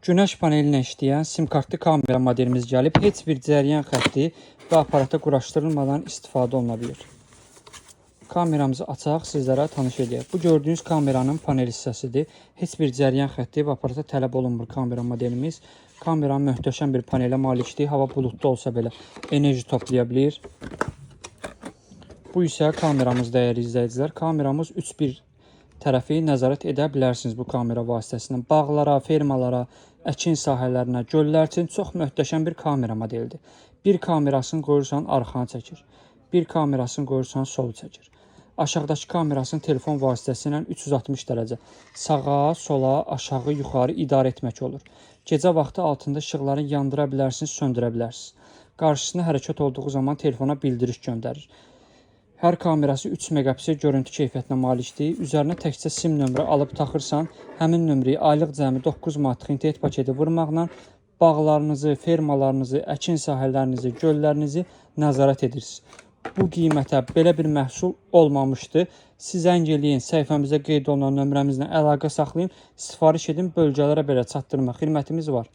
Günəş panelinə işləyən sim kartlı kamera modelimiz gəlib, heç bir cəryan xətti və aparata quraşdırılmadan istifadə oluna bilir. Kameramızı açaq, sizlərə tanış edək. Bu gördüyünüz kameranın panel hissəsidir. Heç bir cəryan xətti və aparata tələb olunmur kamera modelimiz. Kameranın möhtəşəm bir panelə malikdir. Hava buludlu olsa belə enerji toplaya bilir. Bu isə kameramız, dəyərli izləyicilər. Kameramız 3-1 tərəfi nəzarət edə bilərsiniz bu kamera vasitəsilə. Bağlara, fermalara, əkin sahələrinə, göllər üçün çox möhtəşəm bir kamera modelidir. Bir kamerasını qoyursan arxanı çəkir. Bir kamerasını qoyursan solu çəkir. Aşağıdakı kamerasını telefon vasitəsilə 360 dərəcə sağa, sola, aşağı, yuxarı idarə etmək olur. Gecə vaxtı altında işıqları yandıra bilərsiniz, söndürə bilərsiniz. Qarşısında hərəkət olduğu zaman telefona bildiriş göndərir. Hər kamerası 3 megapiksel görüntü keyfiyyətinə malikdir. Üzərinə təkcə sim nömrə alıb taxırsan, həmin nömrəyi aylıq cəmi 9 manatlıq internet paketi vurmaqla bağlarınızı, fermalarınızı, əkin sahələrinizi, göllərinizi nəzarət edirsiniz. Bu qiymətə belə bir məhsul olmamışdı. Siz zəng eləyin, səhifəmizdə qeyd olunan nömrəmizlə əlaqə saxlayın, sifariş edin, bölgələrə belə çatdırma xidmətimiz var.